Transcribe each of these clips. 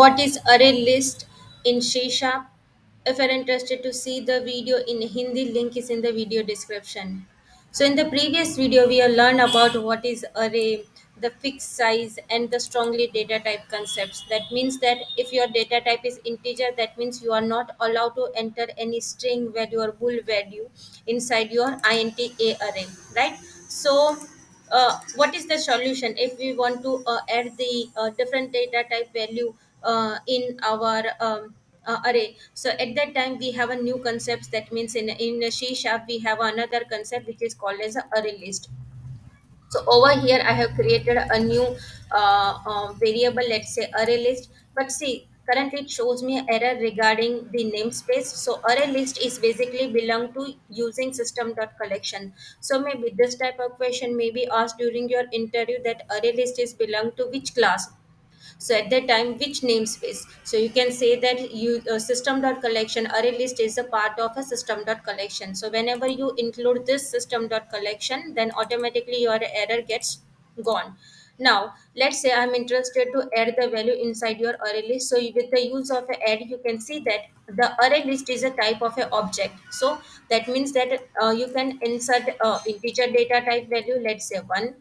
What is array list in C sharp? If you're interested to see the video in Hindi, link is in the video description. So in the previous video, we have learned about what is array, the fixed size, and the strongly data type concepts. That means that if your data type is integer, that means you are not allowed to enter any string value or bool value inside your int a array, right? So what is the solution if we want to add the different data type value in our array? So at that time we have a new concept. That means in a C sharp we have another concept which is called as a array list. So over here I have created a new variable, let's say array list. But see, currently it shows me error regarding the namespace. So array list is basically belong to using system.collection. So maybe this type of question may be asked during your interview, that array list is belong to which class. So at that time, which namespace? So you can say that you system.collection array list is a part of a system.collection. So whenever you include this system.collection, then automatically your error gets gone. Now let's say I'm interested to add the value inside your array list. So with the use of a add, you can see that the array list is a type of a object. So that means that you can insert integer data type value, let's say 1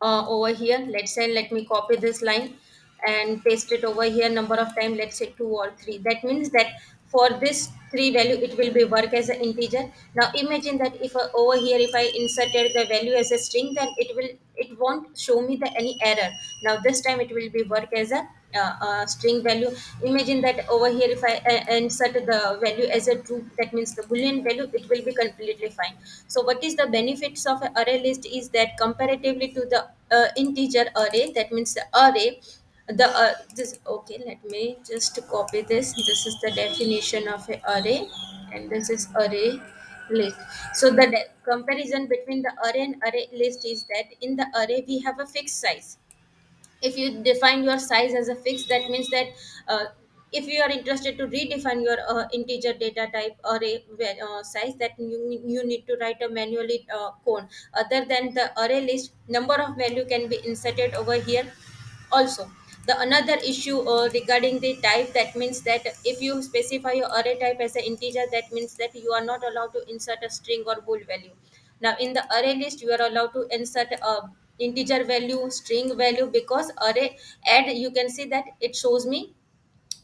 over here. Let's say, let me copy this line and paste it over here number of time, let's say 2 or 3. That means that for this 3 value it will be work as an integer. Now imagine that if over here if I inserted the value as a string, then it won't show me the any error. Now this time it will be work as a string value. Imagine that over here if I insert the value as a true, that means the boolean value, it will be completely fine. So what is the benefits of an array list is that comparatively to the integer array, that means the array, the this, okay, let me just copy this. This is the definition of a array, and this is array list. So the comparison between the array and array list is that in the array we have a fixed size. If you define your size as a fixed, that means that uh, if you are interested to redefine your integer data type array size, that you need to write a manually code. Other than the array list, number of value can be inserted over here also. The another issue regarding the type, that means that if you specify your array type as an integer, that means that you are not allowed to insert a string or bool value. Now in the array list you are allowed to insert a integer value, string value, because array add, you can see that it shows me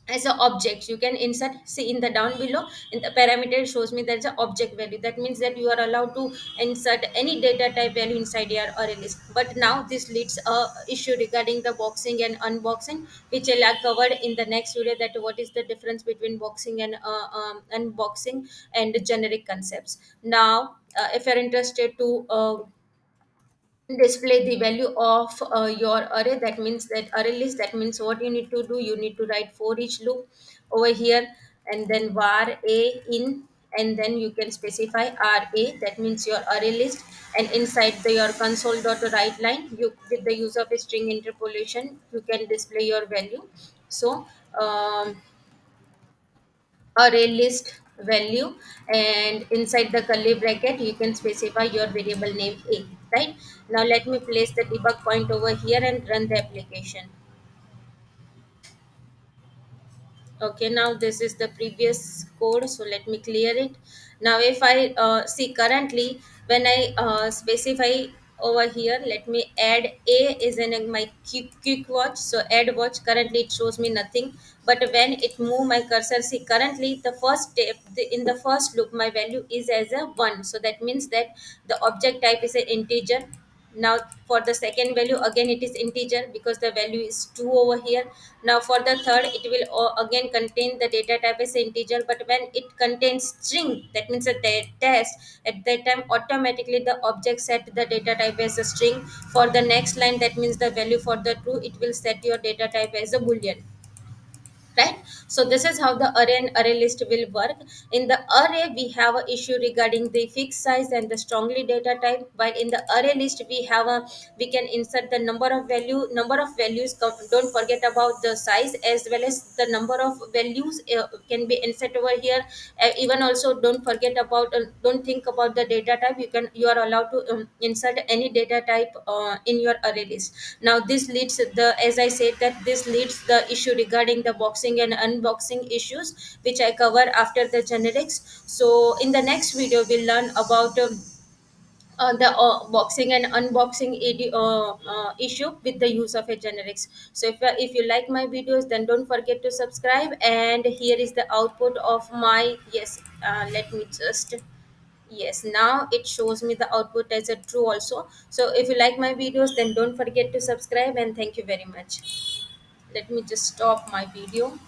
as a object. You can insert, see in the down below in the parameter it shows me there's an object value. That means that you are allowed to insert any data type value inside your array list. But now this leads a issue regarding the boxing and unboxing, which I'll have covered in the next video, that what is the difference between boxing and unboxing and generic concepts. Now if you're interested to display the value of your array, that means that array list, that means what you need to do, you need to write for each loop over here, and then var a in, and then you can specify ra, that means your array list. And inside your console dot write line, you, with the use of a string interpolation, you can display your value. So array list value, and inside the curly bracket you can specify your variable name a, right? Now let me place the debug point over here and run the application. Okay, now this is the previous code, so let me clear it. Now if I see currently, when I specify over here, let me add a is in my quick watch. So add watch, currently it shows me nothing. But when it move my cursor, see currently the first step, in the first loop my value is as a 1. So that means that the object type is an integer. Now for the second value, again it is integer because the value is 2 over here. Now for the third, it will again contain the data type as integer, but when it contains string, that means a test, at that time automatically the object set the data type as a string. For the next line, that means the value for the true, it will set your data type as a boolean. right? So this is how the array and array list will work. In the array we have a issue regarding the fixed size and the strongly data type, while in the array list we can insert the number of values. Don't forget about the size as well as the number of values can be insert over here. Even also don't think about the data type. You are allowed to insert any data type in your array list. Now this leads the as I said that this leads the issue regarding the boxing and unboxing issues, which I cover after the generics. So in the next video we'll learn about the boxing and unboxing issue with the use of a generics. So if you like my videos, then don't forget to subscribe. And here is the output of my yes let me just yes, now it shows me the output as a true also. So if you like my videos, then don't forget to subscribe, and thank you very much. Let me just stop my video.